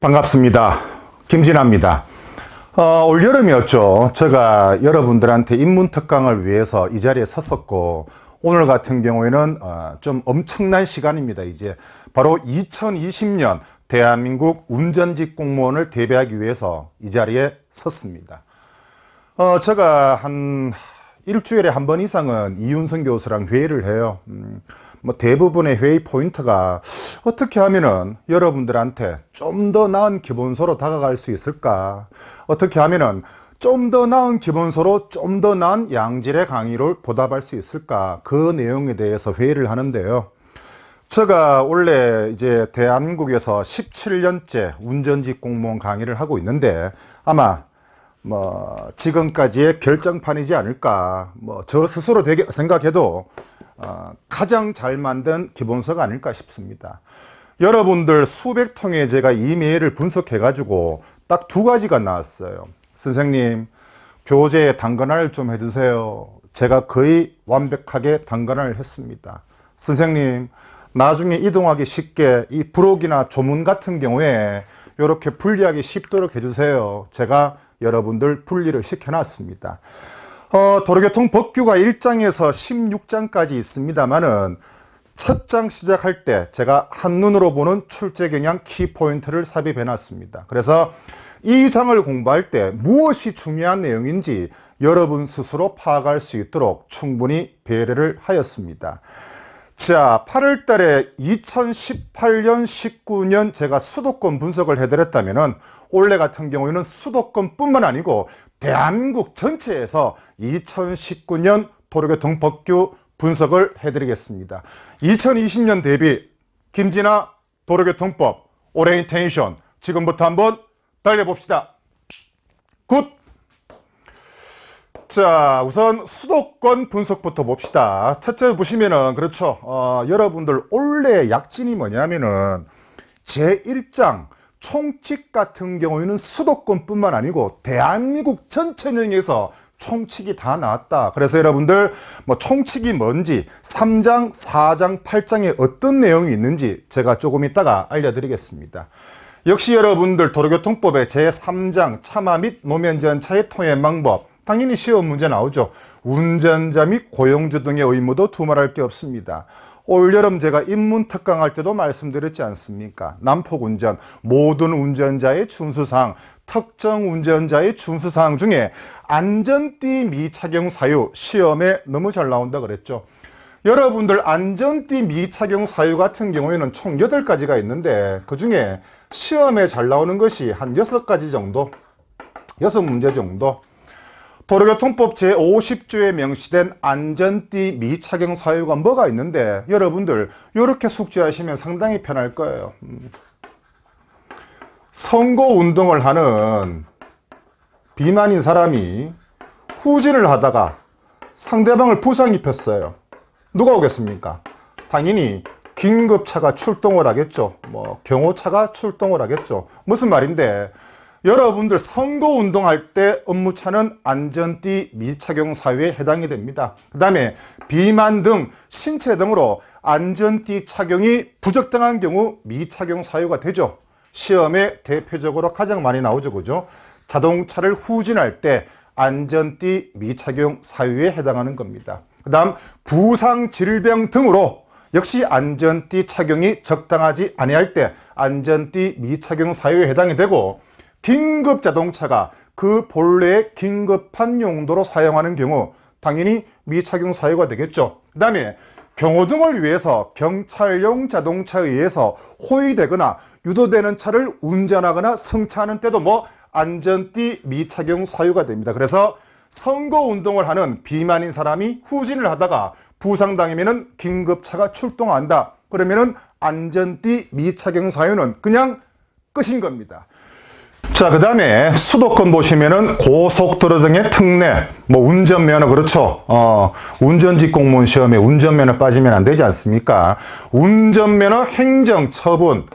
반갑습니다. 김진아입니다. 올 여름이었죠. 제가 여러분들한테 인문특강을 위해서 이 자리에 섰었고, 오늘 같은 경우에는 좀 엄청난 시간입니다. 이제 바로 2020년 대한민국 운전직 공무원을 대비하기 위해서 이 자리에 섰습니다. 제가 한 일주일에 한 번 이상은 이윤성 교수랑 회의를 해요. 대부분의 회의 포인트가 어떻게 하면은 여러분들한테 좀 더 나은 기본서로 다가갈 수 있을까? 어떻게 하면은 좀 더 나은 기본서로 좀 더 나은 양질의 강의를 보답할 수 있을까? 그 내용에 대해서 회의를 하는데요. 제가 원래 이제 대한민국에서 17년째 운전직 공무원 강의를 하고 있는데 아마 지금까지의 결정판이지 않을까. 저 스스로 되게 생각해도 가장 잘 만든 기본서가 아닐까 싶습니다. 여러분들 수백 통의 제가 이메일을 분석해 가지고 딱 두 가지가 나왔어요. 선생님, 교재에 단권화를 좀 해주세요. 제가 거의 완벽하게 단권화를 했습니다. 선생님, 나중에 이동하기 쉽게 이 부록이나 조문 같은 경우에 이렇게 분리하기 쉽도록 해주세요. 제가 여러분들 분리를 시켜놨습니다. 도로교통 법규가 1장에서 16장까지 있습니다만은 첫 장 시작할 때 제가 한눈으로 보는 출제경향 키포인트를 삽입해 놨습니다. 그래서 이 장을 공부할 때 무엇이 중요한 내용인지 여러분 스스로 파악할 수 있도록 충분히 배려를 하였습니다. 자, 8월 달에 2018년, 19년 제가 수도권 분석을 해드렸다면은 올해 같은 경우에는 수도권뿐만 아니고 대한민국 전체에서 2019년 도로교통 법규 분석을 해드리겠습니다. 2020년 대비 김진아 도로교통법 오리엔테이션 지금부터 한번 달려봅시다. 굿! 자, 우선 수도권 분석부터 봅시다. 첫째 보시면은 그렇죠. 여러분들 올해 약진이 뭐냐면은 제1장 총칙 같은 경우에는 수도권뿐만 아니고 대한민국 전체령에서 총칙이 다 나왔다. 그래서 여러분들 총칙이 뭔지 3장, 4장, 8장에 어떤 내용이 있는지 제가 조금 이따가 알려드리겠습니다. 역시 여러분들 도로교통법의 제3장 차마 및 노면전차의 통행 방법, 당연히 시험 문제 나오죠. 운전자 및 고용주 등의 의무도 두말할 게 없습니다. 올여름 제가 인문특강 할 때도 말씀드렸지 않습니까? 난폭운전, 모든 운전자의 준수사항, 특정 운전자의 준수사항 중에 안전띠 미착용 사유 시험에 너무 잘 나온다 그랬죠. 여러분들 안전띠 미착용 사유 같은 경우에는 총 8가지가 있는데 그 중에 시험에 잘 나오는 것이 한 6가지 정도, 6문제 정도. 도로교통법 제50조에 명시된 안전띠 미착용 사유가 뭐가 있는데 여러분들 이렇게 숙지하시면 상당히 편할 거예요. 선거운동을 하는 비만인 사람이 후진을 하다가 상대방을 부상 입혔어요. 누가 오겠습니까? 당연히 긴급차가 출동을 하겠죠. 경호차가 출동을 하겠죠. 무슨 말인데 여러분들 선거운동할 때 업무차는 안전띠 미착용 사유에 해당이 됩니다. 그 다음에 비만 등 신체 등으로 안전띠 착용이 부적당한 경우 미착용 사유가 되죠. 시험에 대표적으로 가장 많이 나오죠. 그죠? 자동차를 후진할 때 안전띠 미착용 사유에 해당하는 겁니다. 그 다음 부상, 질병 등으로 역시 안전띠 착용이 적당하지 아니할 때 안전띠 미착용 사유에 해당이 되고 긴급 자동차가 그 본래의 긴급한 용도로 사용하는 경우 당연히 미착용 사유가 되겠죠. 그 다음에 경호등을 위해서 경찰용 자동차에 의해서 호위되거나 유도되는 차를 운전하거나 승차하는 때도 안전띠 미착용 사유가 됩니다. 그래서 선거운동을 하는 비만인 사람이 후진을 하다가 부상당하면은 긴급차가 출동한다. 그러면은 안전띠 미착용 사유는 그냥 끝인 겁니다. 자, 그 다음에 수도권 보시면은 고속도로 등의 특례, 운전면허, 그렇죠. 운전직 공무원 시험에 운전면허 빠지면 안 되지 않습니까? 운전면허 행정처분.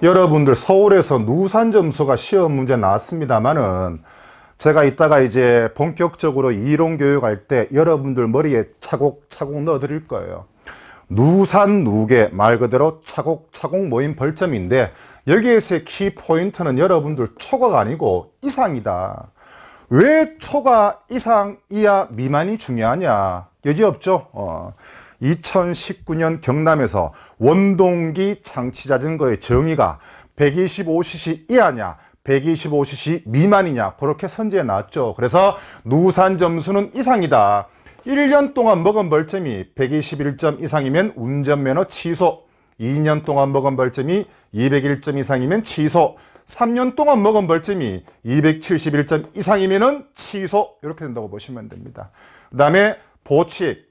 여러분들 서울에서 누산 점수가 시험 문제 나왔습니다만은 제가 이따가 이제 본격적으로 이론 교육할 때 여러분들 머리에 차곡차곡 넣어 드릴 거예요. 누산 누계 말 그대로 차곡차곡 모인 벌점인데 여기에서의 키포인트는 여러분들 초과가 아니고 이상이다. 왜 초과, 이상, 이하, 미만이 중요하냐? 여지없죠. 2019년 경남에서 원동기 장치자전거의 정의가 125cc 이하냐, 125cc 미만이냐, 그렇게 선지해 놨죠. 그래서 누산 점수는 이상이다. 1년 동안 먹은 벌점이 121점 이상이면 운전면허 취소, 2년 동안 먹은 벌점이 201점 이상이면 취소, 3년 동안 먹은 벌점이 271점 이상이면 취소, 이렇게 된다고 보시면 됩니다. 그 다음에 보칙,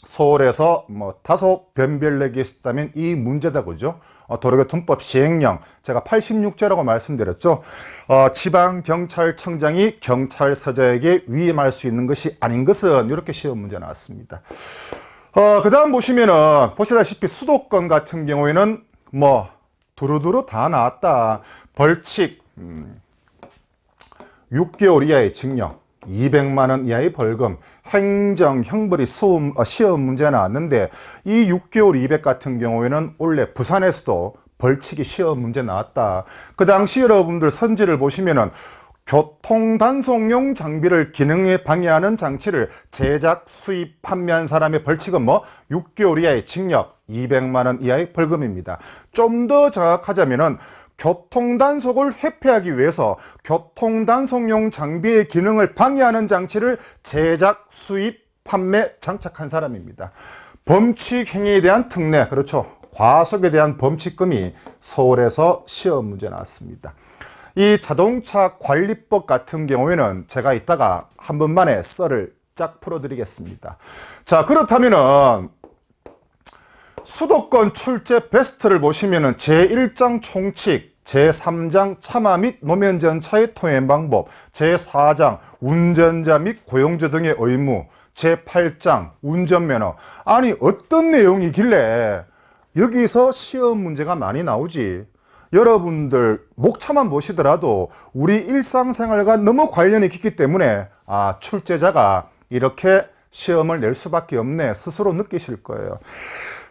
서울에서 다소 변별력이 있었다면 이 문제다, 그죠? 도로교통법 시행령, 제가 86조라고 말씀드렸죠. 지방경찰청장이 경찰서장에게 위임할 수 있는 것이 아닌 것은 이렇게 시험 문제 나왔습니다. 그 다음 보시면은, 보시다시피 수도권 같은 경우에는 두루두루 다 나왔다. 벌칙, 6개월 이하의 징역, 200만원 이하의 벌금, 행정, 형벌이 시험 문제 나왔는데, 이 6개월 200 같은 경우에는 원래 부산에서도 벌칙이 시험 문제 나왔다. 그 당시 여러분들 선지를 보시면은 교통단속용 장비를 기능에 방해하는 장치를 제작, 수입, 판매한 사람의 벌칙은 6개월 이하의 징역, 200만원 이하의 벌금입니다. 좀 더 정확하자면은 교통단속을 회피하기 위해서 교통단속용 장비의 기능을 방해하는 장치를 제작, 수입, 판매, 장착한 사람입니다. 범칙 행위에 대한 특례, 그렇죠. 과속에 대한 범칙금이 서울에서 시험 문제 나왔습니다. 이 자동차 관리법 같은 경우에는 제가 이따가 한 번만에 썰을 쫙 풀어드리겠습니다. 자, 그렇다면은 수도권 출제 베스트를 보시면은 제1장 총칙, 제3장 참화 및 노면전차의 통행 방법, 제4장 운전자 및 고용주 등의 의무, 제8장 운전면허. 아니, 어떤 내용이길래 여기서 시험 문제가 많이 나오지? 여러분들 목차만 보시더라도 우리 일상생활과 너무 관련이 깊기 때문에 출제자가 이렇게 시험을 낼 수밖에 없네, 스스로 느끼실 거예요.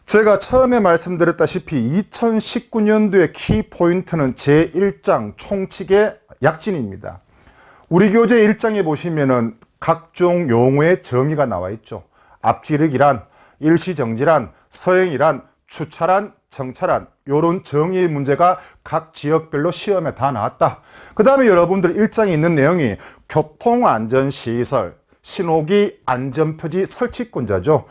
제가 처음에 말씀드렸다시피 2019년도의 키포인트는 제1장 총칙의 약진입니다. 우리 교재 1장에 보시면은 각종 용어의 정의가 나와 있죠. 앞지르기란, 일시정지란, 서행이란, 추차란, 정차란, 요런 정의의 문제가 각 지역별로 시험에 다 나왔다. 그 다음에 여러분들 1장에 있는 내용이 교통안전시설, 신호기 안전표지 설치권자죠.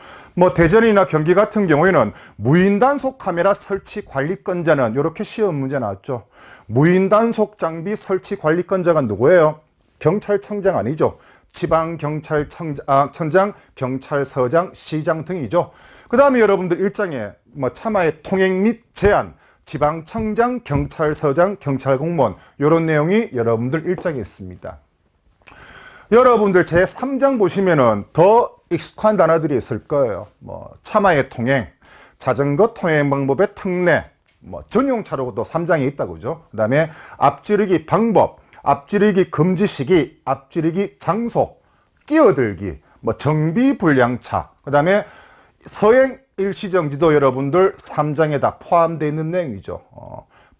대전이나 경기 같은 경우에는 무인단속 카메라 설치 관리권자는 이렇게 시험 문제 나왔죠. 무인단속 장비 설치 관리권자가 누구예요? 경찰청장 아니죠. 지방경찰청장, 경찰서장, 시장 등이죠. 그 다음에 여러분들 1장에 참화의 통행 및 제한, 지방청장, 경찰서장, 경찰공무원, 이런 내용이 여러분들 1장에 있습니다. 여러분들 제3장 보시면은 더 익숙한 단어들이 있을 거예요. 참화의 통행, 자전거 통행 방법의 특례, 전용차로도 3장에 있다고 그죠. 그 다음에 앞지르기 방법, 앞지르기 금지 시기, 앞지르기 장소, 끼어들기, 정비불량차, 그 다음에 서행 일시정지도 여러분들 3장에 다 포함되어 있는 내용이죠.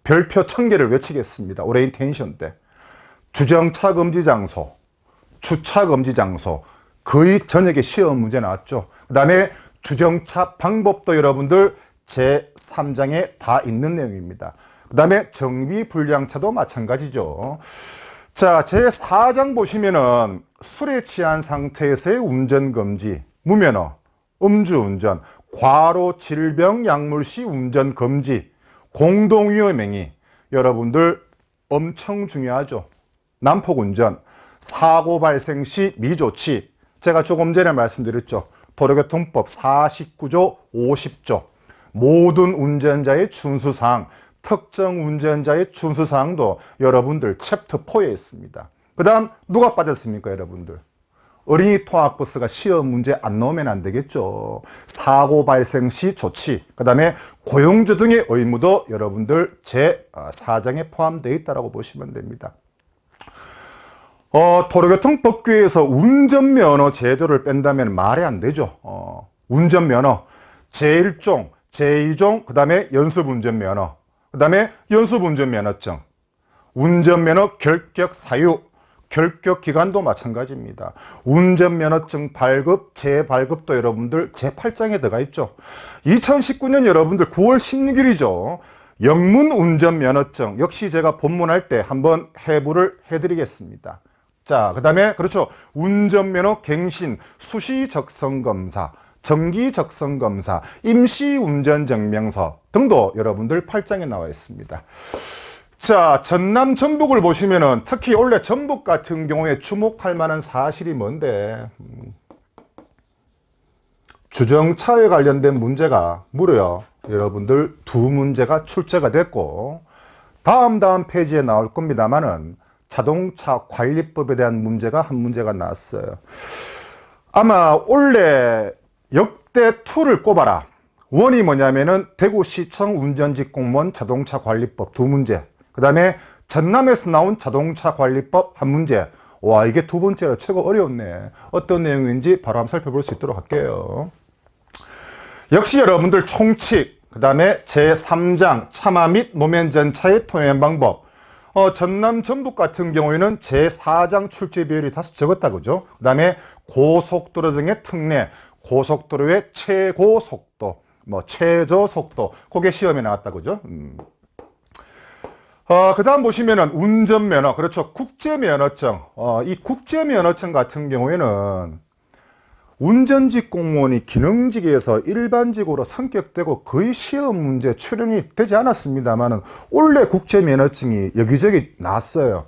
별표 1000개를 외치겠습니다. 오리엔테이션 때. 주정차 금지 장소, 주차 금지 장소, 거의 저녁에 시험 문제 나왔죠. 그 다음에 주정차 방법도 여러분들 제3장에 다 있는 내용입니다. 그 다음에 정비불량차도 마찬가지죠. 자, 제4장 보시면은 술에 취한 상태에서의 운전금지, 무면허, 음주운전, 과로, 질병, 약물시 운전금지, 공동위험행위, 여러분들 엄청 중요하죠. 난폭운전, 사고 발생 시 미조치, 제가 조금 전에 말씀드렸죠. 도로교통법 49조, 50조, 모든 운전자의 준수사항, 특정 운전자의 준수사항도 여러분들 챕터 4에 있습니다. 그 다음 누가 빠졌습니까, 여러분들? 어린이 통학버스가 시험 문제 안 나오면 안 되겠죠. 사고 발생 시 조치, 그 다음에 고용주 등의 의무도 여러분들 제4장에 포함되어 있다고 보시면 됩니다. 도로교통법규에서 운전면허 제도를 뺀다면 말이 안 되죠. 운전면허 제1종, 제2종, 그 다음에 연습운전면허, 그 다음에 연수운전면허증, 운전면허 결격 사유, 결격 기간도 마찬가지입니다. 운전면허증 발급, 재발급도 여러분들 제8장에 들어가 있죠. 2019년 여러분들 9월 16일이죠. 영문 운전면허증 역시 제가 본문할 때 한번 해부를 해드리겠습니다. 자, 그 다음에 그렇죠. 운전면허 갱신, 수시적성검사, 정기적성검사, 임시운전증명서 등도 여러분들 8장에 나와 있습니다. 자, 전남 전북을 보시면은 특히 원래 전북 같은 경우에 주목할 만한 사실이 뭔데, 주정차에 관련된 문제가 무려 여러분들 2문제가 출제가 됐고, 다음 페이지에 나올 겁니다만은 자동차 관리법에 대한 문제가 한 문제가 나왔어요. 아마 원래 역대 2를 꼽아라. 원이 뭐냐면은 대구시청 운전직 공무원 자동차 관리법 2문제. 그 다음에 전남에서 나온 자동차 관리법 한 문제. 와, 이게 2번째로 최고 어려웠네. 어떤 내용인지 바로 한번 살펴볼 수 있도록 할게요. 역시 여러분들 총칙, 그 다음에 제3장 참화 및 노면전차의 통행 방법. 전남 전북 같은 경우에는 제4장 출제 비율이 다소 적었다 그죠? 그 다음에 고속도로 등의 특례, 고속도로의 최고 속도, 최저 속도, 그게 시험에 나왔다 그죠? 그 다음 보시면은 운전면허, 그렇죠. 국제면허증. 이 국제면허증 같은 경우에는 운전직 공무원이 기능직에서 일반직으로 성격되고 거의 시험 문제 출연이 되지 않았습니다만은 원래 국제면허증이 여기저기 나왔어요.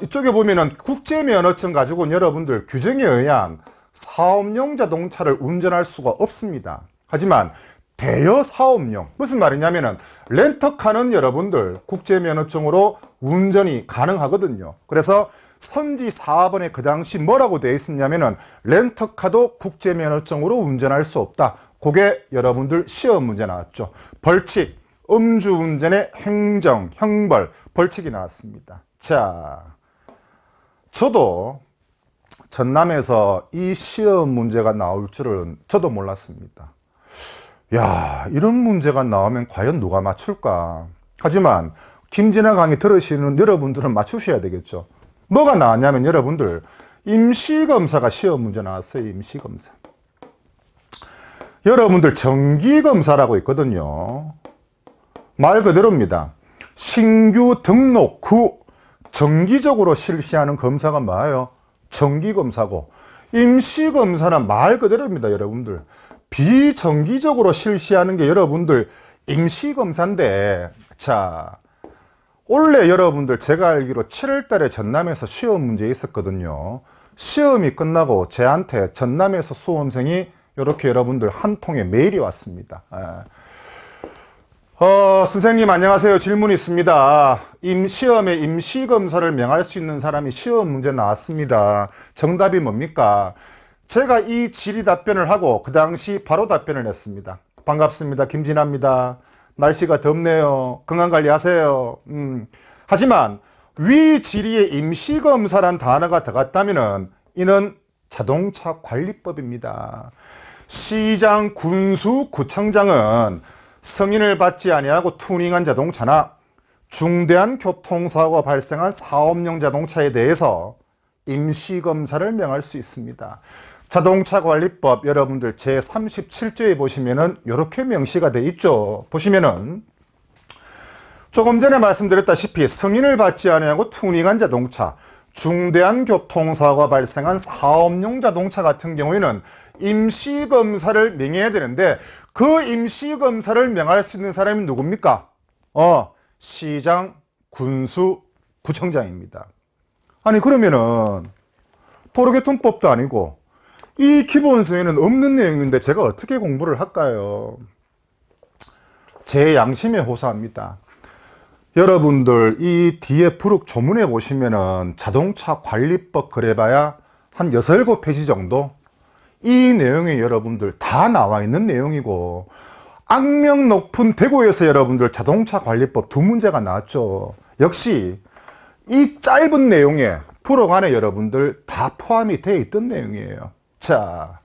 이쪽에 보면은 국제면허증 가지고는 여러분들 규정에 의한 사업용 자동차를 운전할 수가 없습니다. 하지만 대여 사업용, 무슨 말이냐면은 렌터카는 여러분들 국제면허증으로 운전이 가능하거든요. 그래서 선지 4번에 그 당시 뭐라고 되어 있었냐면은 렌터카도 국제면허증으로 운전할 수 없다. 그게 여러분들 시험 문제 나왔죠. 벌칙, 음주운전의 행정, 형벌, 벌칙이 나왔습니다. 자, 저도 전남에서 이 시험 문제가 나올 줄은 저도 몰랐습니다. 야, 이런 문제가 나오면 과연 누가 맞출까? 하지만 김진아 강의 들으시는 여러분들은 맞추셔야 되겠죠. 뭐가 나왔냐면 여러분들 임시검사가 시험 문제 나왔어요. 임시검사. 여러분들 정기검사라고 있거든요. 말 그대로입니다. 신규 등록 후 정기적으로 실시하는 검사가 뭐예요? 정기검사고, 임시검사는 말 그대로입니다. 여러분들 비정기적으로 실시하는 게 여러분들 임시검사인데, 자, 원래 여러분들 제가 알기로 7월 달에 전남에서 시험 문제 있었거든요. 시험이 끝나고 저한테 전남에서 수험생이 이렇게 여러분들 한 통의 메일이 왔습니다. 선생님 안녕하세요. 질문이 있습니다. 시험에 임시검사를 명할 수 있는 사람이 시험 문제 나왔습니다. 정답이 뭡니까? 제가 이 질의 답변을 하고 그 당시 바로 답변을 했습니다. 반갑습니다. 김진아입니다. 날씨가 덥네요. 건강관리 하세요. 하지만 위 질의에 임시검사란 단어가 들어갔다면 이는 자동차 관리법입니다. 시장, 군수, 구청장은 승인을 받지 아니하고 투닝한 자동차나 중대한 교통사고가 발생한 사업용 자동차에 대해서 임시검사를 명할 수 있습니다. 자동차관리법 여러분들 제37조에 보시면은 이렇게 명시가 되어 있죠. 보시면은 조금 전에 말씀드렸다시피 승인을 받지 아니하고 투닝한 자동차, 중대한 교통사고가 발생한 사업용 자동차 같은 경우에는 임시검사를 명해야 되는데 그 임시검사를 명할 수 있는 사람이 누굽니까? 시장, 군수, 구청장입니다. 아니 그러면은 도로교통법도 아니고 이 기본서에는 없는 내용인데 제가 어떻게 공부를 할까요? 제 양심에 호소합니다. 여러분들 이 뒤에 부록 조문에 보시면은 자동차 관리법 그래봐야 한 6, 7페이지 정도 이 내용이 여러분들 다 나와 있는 내용이고, 악명 높은 대구에서 여러분들 자동차 관리법 2문제가 나왔죠. 역시 이 짧은 내용에 부록 안에 여러분들 다 포함이 되어 있던 내용이에요. 자,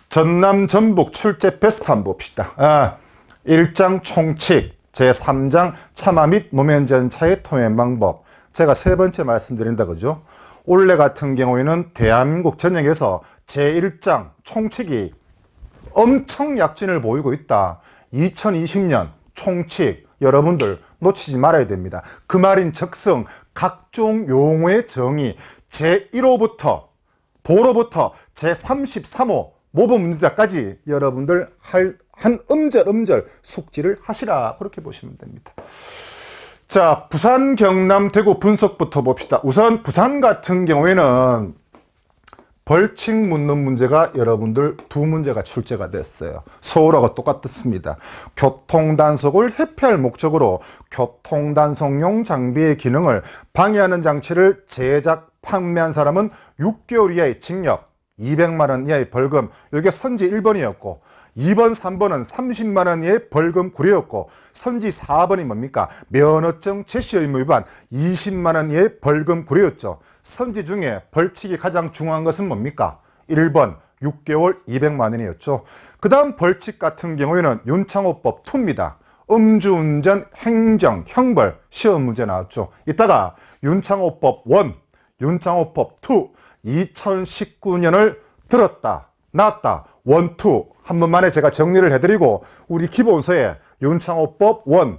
전남 전북 출제 베스트 한번 봅시다. 1장 총칙, 제3장 참아 및 노면전차의 통행 방법. 제가 세 번째 말씀드린다 그죠? 올해 같은 경우에는 대한민국 전역에서 제1장 총칙이 엄청 약진을 보이고 있다. 2020년 총칙 여러분들 놓치지 말아야 됩니다. 그 말인 즉슨 각종 용어의 정의 제1호부터 도로부터 제33호 모범 문제까지 여러분들 한 음절 숙지를 하시라. 그렇게 보시면 됩니다. 자, 부산, 경남, 대구 분석부터 봅시다. 우선 부산 같은 경우에는 벌칙 묻는 문제가 여러분들 두 문제가 출제가 됐어요. 서울하고 똑같습니다. 교통단속을 회피할 목적으로 교통단속용 장비의 기능을 방해하는 장치를 제작, 판매한 사람은 6개월 이하의 징역, 200만 원 이하의 벌금, 이게 선지 1번이었고 2번, 3번은 30만 원 이하의 벌금 구려였고 선지 4번이 뭡니까? 면허증 제시 의무 위반 20만 원 이하의 벌금 구려였죠. 선지 중에 벌칙이 가장 중요한 것은 뭡니까? 1번 6개월 200만 원이었죠. 그 다음 벌칙 같은 경우에는 윤창호법 2입니다. 음주운전 행정 형벌 시험 문제 나왔죠. 이따가 윤창호법 1, 윤창호법 2 2019년을 들었다 나왔다 1, 2 한 번만에 제가 정리를 해드리고 우리 기본서에 윤창호법 1,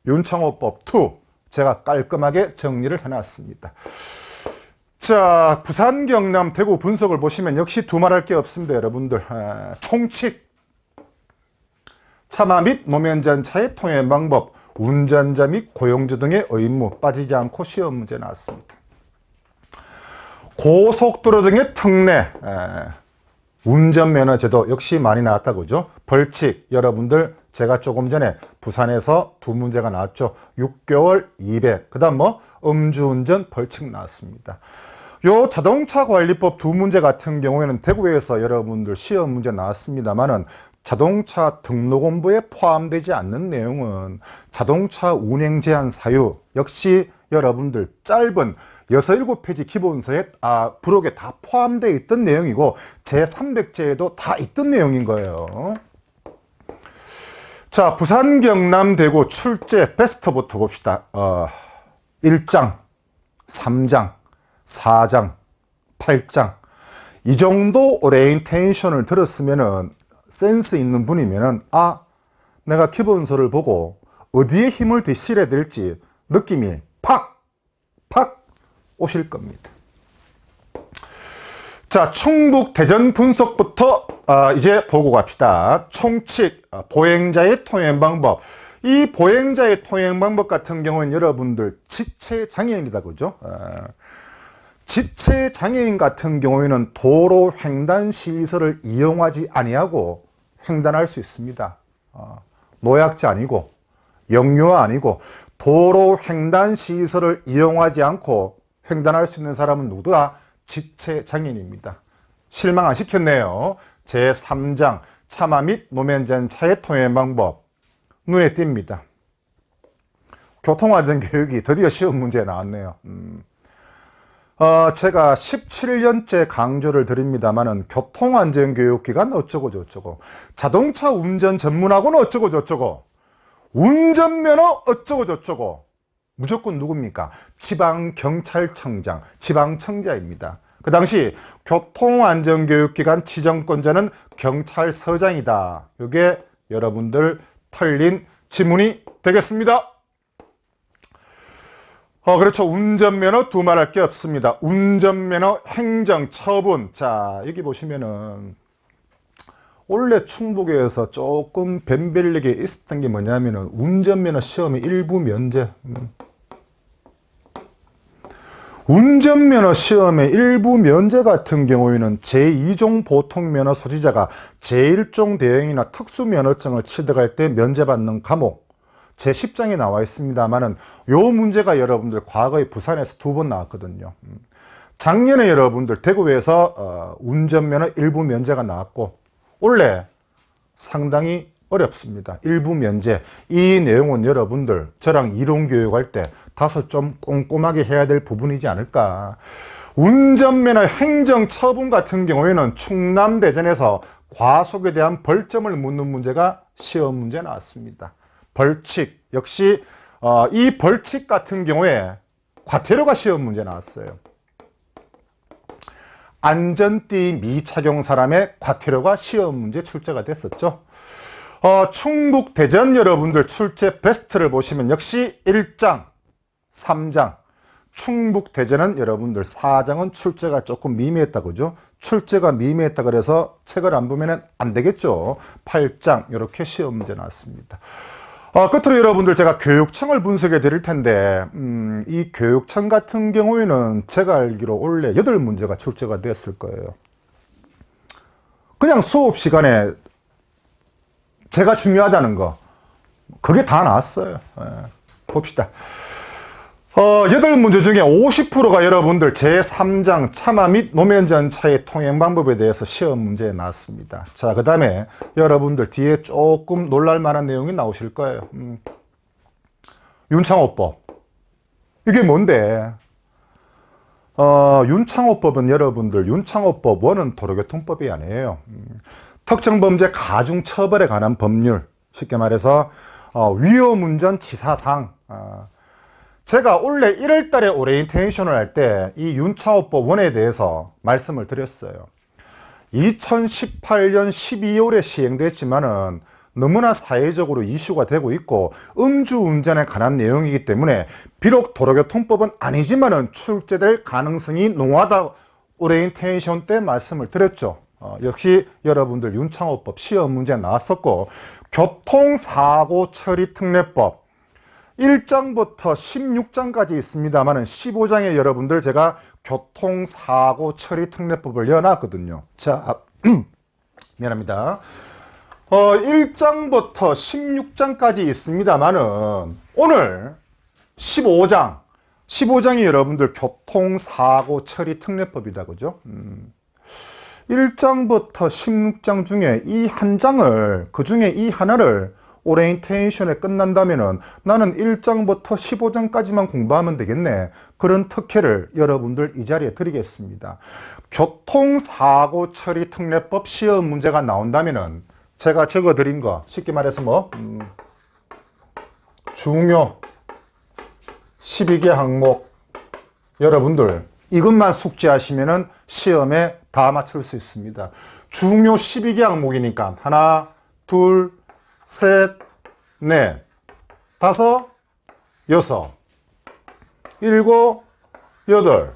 윤창호법 2 제가 깔끔하게 정리를 해놨습니다. 자, 부산, 경남, 대구 분석을 보시면 역시 두말할 게 없습니다. 여러분들 총칙, 참아 및 노면전차의 통행 방법, 운전자 및 고용주 등의 의무 빠지지 않고 시험 문제 나왔습니다. 고속도로 등의 특례, 운전면허제도 역시 많이 나왔다 그죠? 벌칙 여러분들 제가 조금 전에 부산에서 두 문제가 나왔죠. 6개월 200. 그 다음 음주운전 벌칙 나왔습니다. 요 자동차 관리법 두 문제 같은 경우에는 대구에서 여러분들 시험 문제 나왔습니다만은 자동차 등록원부에 포함되지 않는 내용은 자동차 운행 제한 사유 역시 여러분들 짧은 6, 7페이지 기본서에 부록에 다 포함되어 있던 내용이고 제300제에도 다 있던 내용인 거예요. 자, 부산, 경남, 대구 출제 베스트부터 봅시다. 1장, 3장, 4장, 8장 이 정도 오리엔테이션을 들었으면은 센스 있는 분이면은 내가 기본서를 보고 어디에 힘을 더 실어야 될지 느낌이 팍 오실 겁니다. 자, 충북 대전 분석부터 이제 보고 갑시다. 총칙, 보행자의 통행 방법. 이 보행자의 통행 방법 같은 경우는 여러분들 지체장애인이다 그죠? 지체장애인 같은 경우에는 도로 횡단 시설을 이용하지 아니하고 횡단할 수 있습니다. 노약자 아니고 영유아 아니고 도로 횡단 시설을 이용하지 않고 횡단할 수 있는 사람은 누구다? 지체장애인입니다. 실망 안 시켰네요. 제3장 참아 및 노면전차의 통행 방법 눈에 띕니다. 교통안전교육이 드디어 시험 문제에 나왔네요. 제가 17년째 강조를 드립니다만은 교통안전교육기관 어쩌고 저쩌고 자동차 운전 전문학원 어쩌고 저쩌고 운전면허 어쩌고 저쩌고 무조건 누굽니까? 지방경찰청장, 지방청자입니다. 그 당시 교통안전교육기관 지정권자는 경찰서장이다. 이게 여러분들 털린 지문이 되겠습니다. 그렇죠. 운전면허 두말할 게 없습니다. 운전면허 행정처분. 자, 여기 보시면은 원래 충북에서 조금 변별력이 있었던 게 뭐냐면은 운전면허 시험의 일부 면제. 운전면허 시험의 일부 면제 같은 경우에는 제2종 보통면허 소지자가 제1종 대행이나 특수면허증을 취득할 때 면제받는 과목 제10장에 나와 있습니다만은 요 문제가 여러분들 과거에 부산에서 2번 나왔거든요. 작년에 여러분들 대구에서 운전면허 일부 면제가 나왔고 원래 상당히 어렵습니다. 일부 면제. 이 내용은 여러분들 저랑 이론교육할 때 다소 좀 꼼꼼하게 해야 될 부분이지 않을까. 운전면허 행정처분 같은 경우에는 충남대전에서 과속에 대한 벌점을 묻는 문제가 시험 문제에 나왔습니다. 벌칙, 역시 이 벌칙 같은 경우에 과태료가 시험 문제에 나왔어요. 안전띠 미착용 사람의 과태료가 시험 문제 출제가 됐었죠. 충북 대전 여러분들 출제 베스트를 보시면 역시 1장, 3장, 충북 대전은 여러분들 4장은 출제가 조금 미미했다 그죠? 출제가 미미했다 그래서 책을 안 보면 안 되겠죠. 8장 이렇게 시험 문제 나왔습니다. 끝으로 여러분들 제가 교육청을 분석해 드릴 텐데 이 교육청 같은 경우에는 제가 알기로 원래 8문제가 출제가 됐을 거예요. 그냥 수업 시간에 제가 중요하다는 거 그게 다 나왔어요. 봅시다. 8문제 중에 50%가 여러분들 제3장 차마 및 노면전차의 통행 방법에 대해서 시험 문제에 나왔습니다. 자, 그 다음에 여러분들 뒤에 조금 놀랄만한 내용이 나오실 거예요. 윤창호법. 이게 뭔데? 윤창호법은 여러분들 윤창호법 1은 도로교통법이 아니에요. 특정범죄 가중처벌에 관한 법률. 쉽게 말해서 위험운전 치사상. 제가 원래 1월 달에 오리엔테이션을 할 때 이 윤창호법 1에 대해서 말씀을 드렸어요. 2018년 12월에 시행됐지만은 너무나 사회적으로 이슈가 되고 있고 음주운전에 관한 내용이기 때문에 비록 도로교통법은 아니지만은 출제될 가능성이 농후하다 오리엔테이션 때 말씀을 드렸죠. 역시 여러분들 윤창호법 시험 문제 나왔었고 교통사고 처리 특례법 1장부터 16장까지 있습니다만은 15장에 여러분들 제가 교통사고 처리 특례법을 넣어놨거든요. 자, 미안합니다. 1장부터 16장까지 있습니다만은 오늘 15장이 여러분들 교통사고 처리 특례법이다. 그죠? 1장부터 16장 중에 이 한 장을, 그 중에 이 하나를 오리엔테이션에 끝난다면은 나는 1장부터 15장까지만 공부하면 되겠네. 그런 특혜를 여러분들 이 자리에 드리겠습니다. 교통사고 처리 특례법 시험 문제가 나온다면은 제가 적어드린 거 쉽게 말해서 뭐 중요 12개 항목 여러분들 이것만 숙지하시면은 시험에 다 맞출 수 있습니다. 중요 12개 항목이니까 하나, 둘, 셋, 넷, 다섯, 여섯, 일곱, 여덟,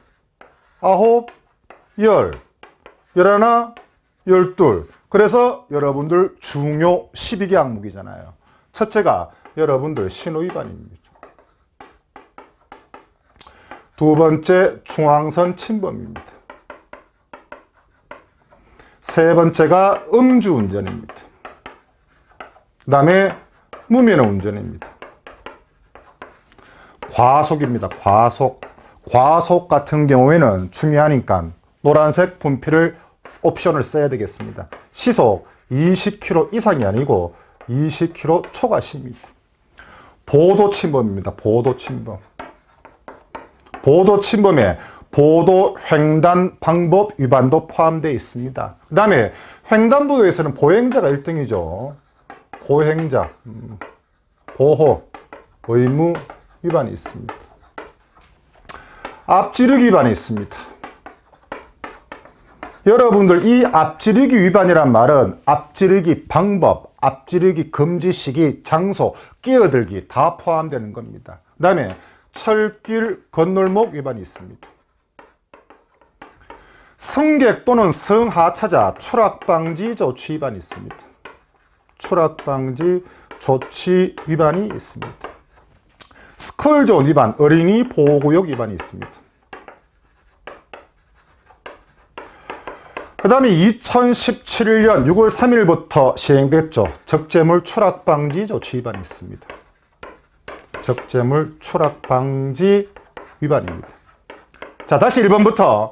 아홉, 열, 열하나, 열둘. 그래서 여러분들 중요 12개 항목이잖아요. 첫째가 여러분들 신호위반입니다. 두 번째 중앙선 침범입니다. 세 번째가 음주운전입니다. 그 다음에 무면허 운전입니다. 과속입니다. 과속 같은 경우에는 중요하니까 노란색 분필을 옵션을 써야 되겠습니다. 시속 20km 이상이 아니고 20km 초과십니다. 보도침범입니다. 보도침범. 보도침범에 보도 횡단 방법 위반도 포함되어 있습니다. 그 다음에 횡단보도에서는 보행자가 1등이죠. 보행자, 보호, 의무 위반이 있습니다. 앞지르기 위반이 있습니다. 여러분들 이 앞지르기 위반이란 말은 앞지르기 방법, 앞지르기 금지 시기, 장소, 끼어들기 다 포함되는 겁니다. 그 다음에 철길 건널목 위반이 있습니다. 승객 또는 승하차자 추락방지 조치 위반이 있습니다. 추락방지 조치 위반이 있습니다. 스쿨존 위반, 어린이 보호구역 위반이 있습니다. 그 다음에 2017년 6월 3일부터 시행됐죠. 적재물 추락방지 조치 위반이 있습니다. 적재물 추락방지 위반입니다. 자, 다시 1번부터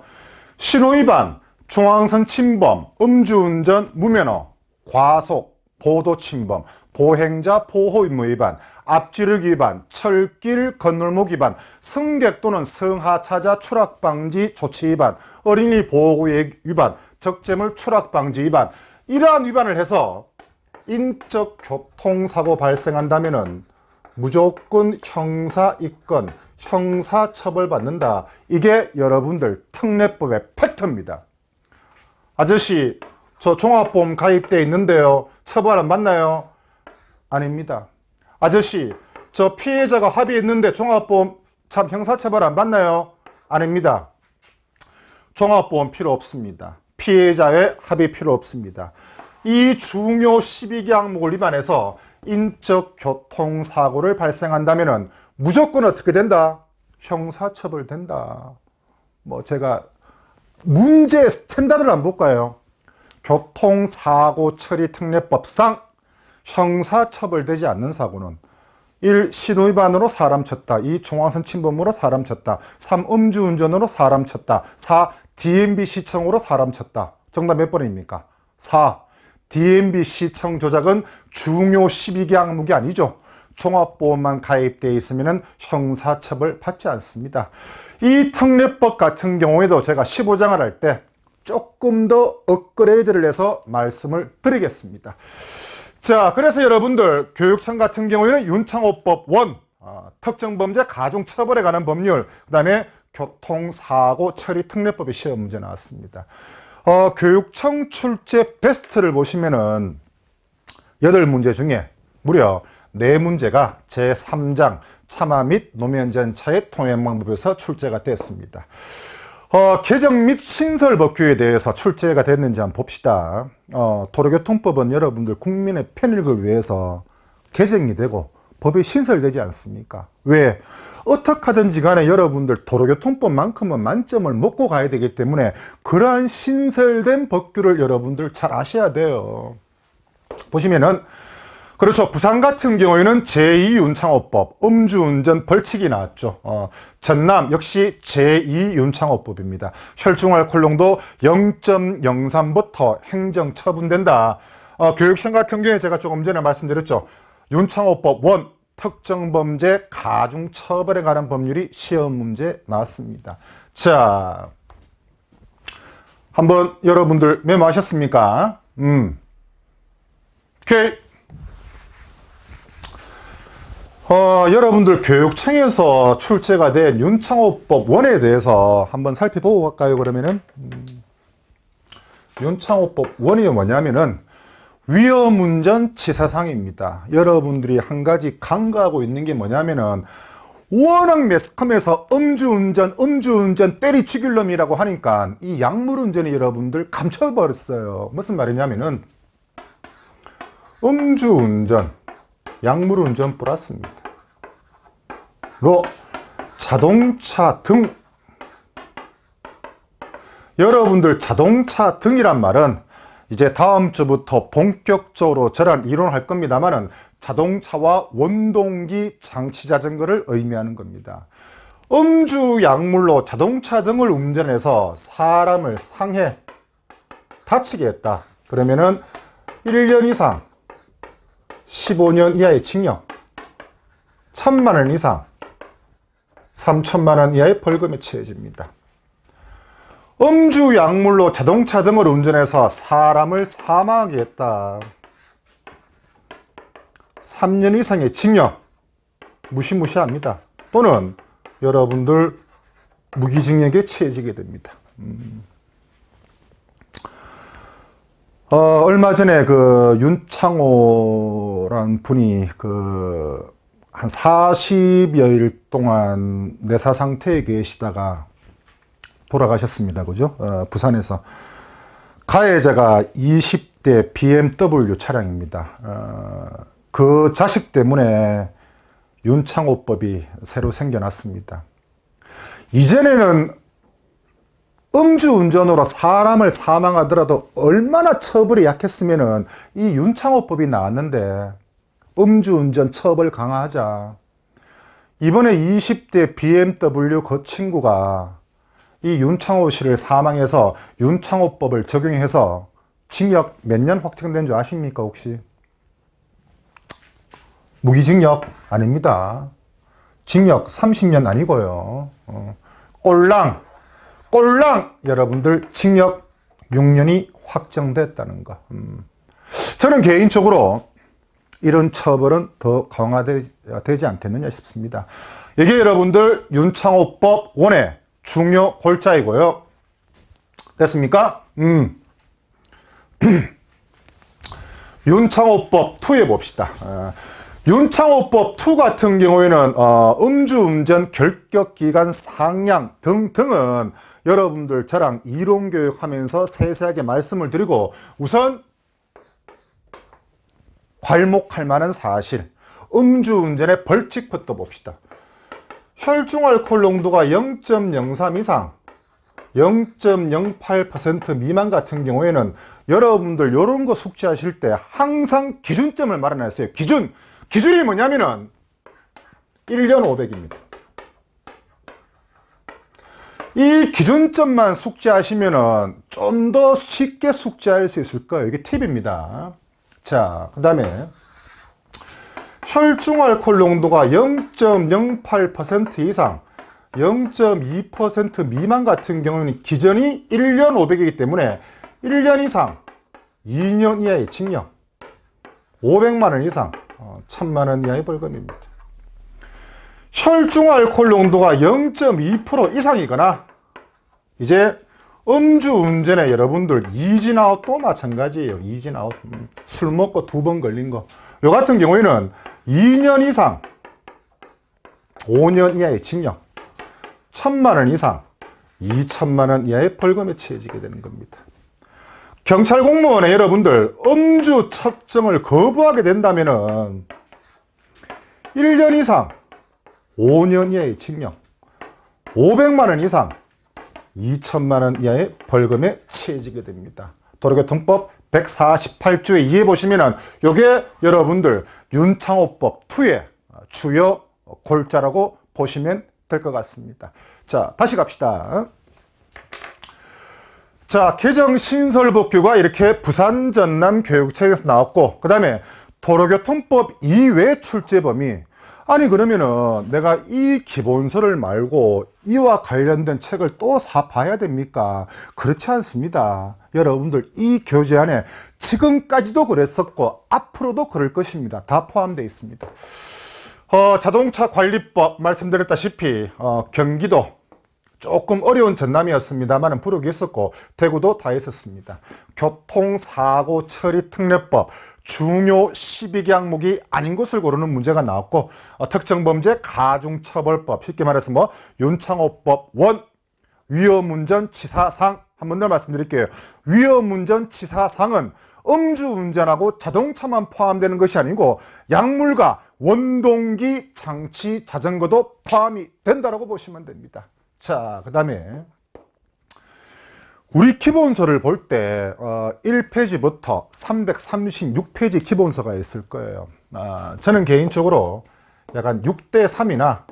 신호위반, 중앙선 침범, 음주운전, 무면허, 과속, 보도침범, 보행자 보호 의무 위반, 앞지르기 위반, 철길 건널목 위반, 승객 또는 승하차자 추락방지 조치 위반, 어린이 보호구역 위반, 적재물 추락방지 위반, 이러한 위반을 해서 인적 교통사고 발생한다면은 무조건 형사입건, 형사처벌받는다. 이게 여러분들 특례법의 팩트입니다. 아저씨, 저 종합보험 가입돼 있는데요. 처벌 안 받나요? 아닙니다. 아저씨, 저 피해자가 합의했는데 종합보험 참 형사처벌 안 받나요? 아닙니다. 종합보험 필요 없습니다. 피해자의 합의 필요 없습니다. 이 중요 12개 항목을 위반해서 인적 교통사고를 발생한다면 무조건 어떻게 된다? 형사처벌된다. 뭐 제가 문제 스탠다드를 한번 볼까요? 교통사고 처리 특례법상 형사처벌되지 않는 사고는 1. 신호위반으로 사람 쳤다. 2. 중앙선 침범으로 사람 쳤다. 3. 음주운전으로 사람 쳤다. 4. DMB 시청으로 사람 쳤다. 정답 몇 번입니까? 4. DMB 시청 조작은 중요 12개 항목이 아니죠. 종합보험만 가입되어 있으면 형사처벌 받지 않습니다. 이 특례법 같은 경우에도 제가 15장을 할 때 조금 더 업그레이드를 해서 말씀을 드리겠습니다. 자, 그래서 여러분들 교육청 같은 경우에는 윤창호법 1, 특정범죄 가중처벌에 관한 법률, 그 다음에 교통사고 처리 특례법의 시험 문제 나왔습니다. 교육청 출제 베스트를 보시면은 8문제 중에 무려 4문제가 제3장 차마 및 노면전차의 통행 방법에서 출제가 됐습니다. 개정 및 신설 법규에 대해서 출제가 됐는지 한번 봅시다. 도로교통법은 여러분들 국민의 편익을 위해서 개정이 되고 법이 신설되지 않습니까? 왜? 어떻게 하든지 간에 여러분들 도로교통법만큼은 만점을 먹고 가야 되기 때문에 그러한 신설된 법규를 여러분들 잘 아셔야 돼요. 보시면은 그렇죠. 부산 같은 경우에는 제2윤창호법, 음주운전 벌칙이 나왔죠. 전남 역시 제2윤창호법입니다. 혈중알코올 농도 0.03부터 행정처분된다. 교육청 같은 경우에 제가 조금 전에 말씀드렸죠. 윤창호법 1, 특정범죄 가중처벌에 관한 법률이 시험 문제 나왔습니다. 자, 한번 여러분들 메모하셨습니까? 오케이. 여러분들 교육청에서 출제가 된 윤창호법 1에 대해서 한번 살펴보고 갈까요? 그러면은 윤창호법 1이 뭐냐면은 위험운전 치사상입니다. 여러분들이 한 가지 간과하고 있는 게 뭐냐면은 워낙 매스컴에서 음주운전 때리 죽일 놈이라고 하니까 이 약물운전이 여러분들 감춰버렸어요. 무슨 말이냐면은 음주운전, 약물운전 플러스입니다. 자동차 등. 여러분들 자동차 등이란 말은 이제 다음 주부터 본격적으로 저랑 이론할 겁니다만은 자동차와 원동기 장치 자전거를 의미하는 겁니다. 음주 약물로 자동차 등을 운전해서 사람을 상해 다치게 했다. 그러면은 1년 이상 15년 이하의 징역, 1,000만 원 이상 3,000만 원 이하의 벌금에 처해집니다. 음주 약물로 자동차 등을 운전해서 사람을 사망하게 했다. 3년 이상의 징역, 무시무시합니다. 또는 여러분들 무기징역에 처해지게 됩니다. 얼마 전에 그 윤창호란 분이 한 40여일 동안 내사 상태에 계시다가 돌아가셨습니다. 그죠? 부산에서. 가해자가 20대 BMW 차량입니다. 그 자식 때문에 윤창호법이 새로 생겨났습니다. 이전에는 음주운전으로 사람을 사망하더라도 얼마나 처벌이 약했으면은 이 윤창호법이 나왔는데 음주운전 처벌 강화하자. 이번에 20대 BMW 그 친구가 이 윤창호 씨를 사망해서 윤창호법을 적용해서 징역 몇 년 확정된 줄 아십니까 혹시? 무기징역 아닙니다. 징역 30년 아니고요. 꼴랑 여러분들 징역 6년이 확정됐다는 거. 저는 개인적으로 이런 처벌은 더 강화되지 않겠느냐 싶습니다. 이게 여러분들 윤창호법 1의 중요 골자이고요. 됐습니까? 윤창호법 2에 봅시다. 윤창호법 2 같은 경우에는 음주운전 결격기간 상량 등등은 여러분들 저랑 이론교육하면서 세세하게 말씀을 드리고, 우선 괄목할 만한 사실, 음주운전의 벌칙부터 봅시다. 혈중알코올 농도가 0.03 이상 0.08% 미만 같은 경우에는 여러분들 이런 거 숙지하실 때 항상 기준점을 마련했어요. 기준이 뭐냐면은 1년 500입니다. 이 기준점만 숙지하시면은 좀 더 쉽게 숙지할 수 있을 거예요. 이게 팁입니다. 자, 그 다음에 혈중알코올 농도가 0.08% 이상 0.2% 미만 같은 경우는 기준이 1년 500이기 때문에 1년 이상 2년 이하의 징역, 500만 원 이상 1000만 원 이하의 벌금입니다. 혈중알코올 농도가 0.2% 이상이거나, 이제 음주운전에 여러분들 이진아웃도 마찬가지예요. 이진아웃. 술 먹고 2번 걸린 거. 요 같은 경우에는 2년 이상 5년 이하의 징역, 1000만 원 이상 2000만 원 이하의 벌금에 처해지게 되는 겁니다. 경찰 공무원에 여러분들 음주 측정을 거부하게 된다면은 1년 이상 5년 이하의 징역, 500만 원 이상 2000만 원 이하의 벌금에 처해지게 됩니다. 도로교통법 148조에 2에 보시면은 요게 여러분들 윤창호법 2의 주요 골자라고 보시면 될 것 같습니다. 자, 다시 갑시다. 자, 개정 신설법규가 이렇게 부산 전남 교육청에서 나왔고, 그 다음에 도로교통법 이외 출제 범위. 아니 그러면은 내가 이 기본서를 말고 이와 관련된 책을 또 사봐야 됩니까? 그렇지 않습니다. 여러분들 이 교재 안에 지금까지도 그랬었고 앞으로도 그럴 것입니다. 다 포함되어 있습니다. 자동차 관리법 말씀드렸다시피 경기도 조금 어려운 전남이었습니다만 부록이 있었고, 대구도 다 있었습니다. 교통사고 처리 특례법 중요 12개 항목이 아닌 것을 고르는 문제가 나왔고, 특정범죄 가중처벌법, 쉽게 말해서 윤창호법 1 위험운전 치사상, 한 번 더 말씀드릴게요. 위험운전 치사상은 음주운전하고 자동차만 포함되는 것이 아니고 약물과 원동기, 장치, 자전거도 포함이 된다고 보시면 됩니다. 자, 그 다음에 우리 기본서를 볼 때 1페이지부터 336페이지 기본서가 있을 거예요. 저는 개인적으로 약간 6대3이나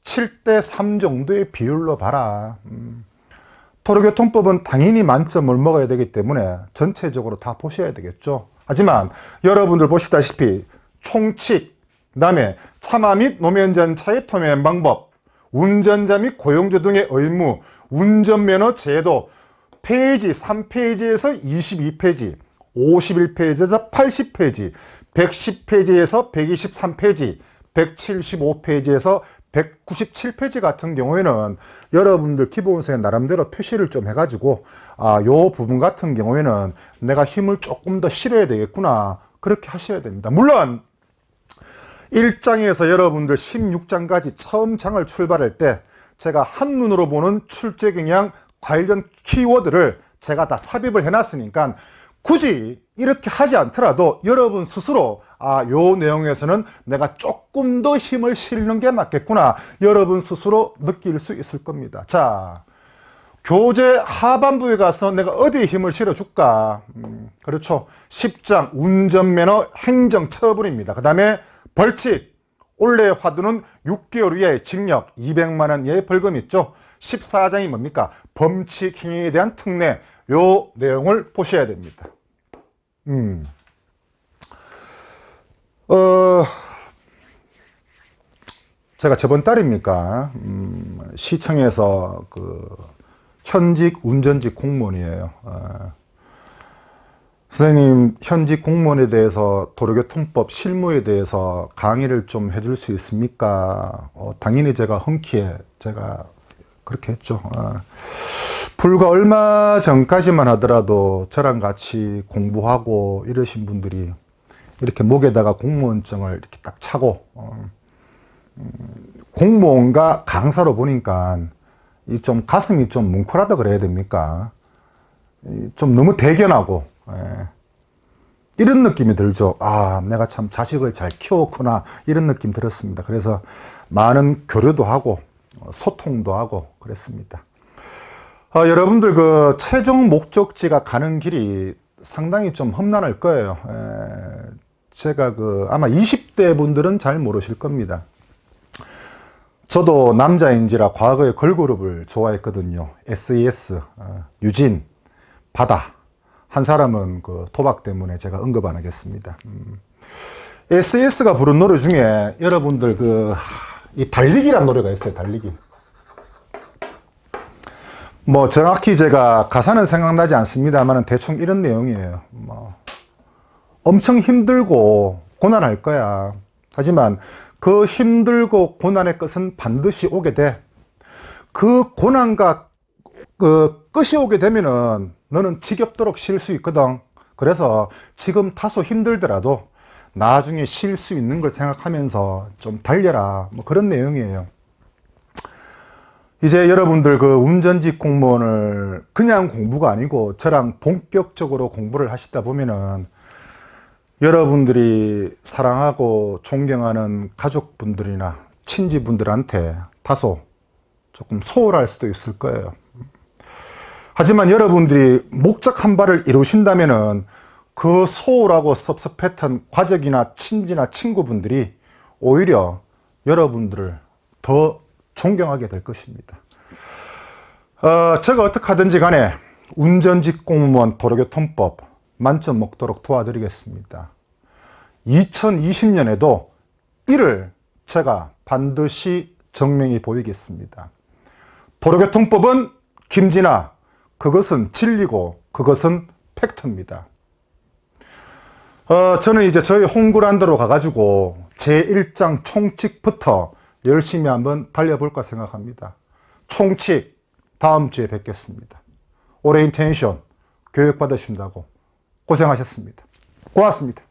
7대3 정도의 비율로 봐라. 도로교통법은 당연히 만점을 먹어야 되기 때문에 전체적으로 다 보셔야 되겠죠. 하지만 여러분들 보시다시피 총칙, 그 다음에 차마 및 노면전차의 토면 방법, 운전자 및 고용주 등의 의무, 운전면허 제도, 페이지 3페이지에서 22페이지, 51페이지에서 80페이지, 110페이지에서 123페이지, 175페이지에서 197페이지 같은 경우에는 여러분들 기본서에 나름대로 표시를 좀 해가지고 요 부분 같은 경우에는 내가 힘을 조금 더 실어야 되겠구나, 그렇게 하셔야 됩니다. 물론 1장에서 여러분들 16장까지 처음 장을 출발할 때 제가 한눈으로 보는 출제 경향 관련 키워드를 제가 다 삽입을 해놨으니까 굳이 이렇게 하지 않더라도 여러분 스스로 요 내용에서는 내가 조금 더 힘을 실는 게 맞겠구나, 여러분 스스로 느낄 수 있을 겁니다. 자, 교재 하반부에 가서 내가 어디에 힘을 실어줄까? 그렇죠. 10장 운전면허 행정처분입니다. 그 다음에 벌칙, 올해 화두는 6개월 이하의 징역, 200만 원 이하의 벌금 있죠. 14장이 뭡니까? 범칙 행위에 대한 특례, 요 내용을 보셔야 됩니다. 제가 저번 달입니까? 시청에서 현직 운전직 공무원이에요. 선생님, 현직 공무원에 대해서 도로교통법 실무에 대해서 강의를 좀 해줄 수 있습니까? 당연히 제가 흔쾌히 제가 그렇게 했죠. 불과 얼마 전까지만 하더라도 저랑 같이 공부하고 이러신 분들이 이렇게 목에다가 공무원증을 이렇게 딱 차고 공무원과 강사로 보니까 이 좀 가슴이 좀 뭉클하다 그래야 됩니까? 좀 너무 대견하고 이런 느낌이 들죠. 아, 내가 참 자식을 잘 키웠구나 이런 느낌 들었습니다. 그래서 많은 교류도 하고 소통도 하고 그랬습니다. 여러분들 그 최종 목적지가 가는 길이 상당히 좀 험난할 거예요. 제가 아마 20대 분들은 잘 모르실 겁니다. 저도 남자인지라 과거에 걸그룹을 좋아했거든요. SES, 유진, 바다. 한 사람은 그 도박 때문에 제가 언급 안 하겠습니다. SES가 부른 노래 중에 여러분들 이 달리기란 노래가 있어요. 달리기. 뭐 정확히 제가 가사는 생각나지 않습니다만 대충 이런 내용이에요. 엄청 힘들고 고난할 거야. 하지만 그 힘들고 고난의 끝은 반드시 오게 돼. 그 고난과 그 끝이 오게 되면은 너는 지겹도록 쉴 수 있거든. 그래서 지금 다소 힘들더라도 나중에 쉴 수 있는 걸 생각하면서 좀 달려라. 뭐 그런 내용이에요. 이제 여러분들 그 운전직 공무원을 그냥 공부가 아니고 저랑 본격적으로 공부를 하시다 보면은 여러분들이 사랑하고 존경하는 가족분들이나 친지분들한테 다소 조금 소홀할 수도 있을 거예요. 하지만 여러분들이 목적 한 발을 이루신다면은 그 소홀하고 섭섭했던 가족이나 친지나 친구분들이 오히려 여러분들을 더 존경하게 될 것입니다. 제가 어떻게 하든지 간에 운전직 공무원 도로교통법 만점 먹도록 도와드리겠습니다. 2020년에도 이를 제가 반드시 증명해 보이겠습니다. 도로교통법은 김진아, 그것은 진리고 그것은 팩트입니다. 저는 이제 저희 홍구란도로 가가지고 제1장 총칙부터 열심히 한번 달려볼까 생각합니다. 총칙 다음 주에 뵙겠습니다. 오리엔테이션 교육받으신다고 고생하셨습니다. 고맙습니다.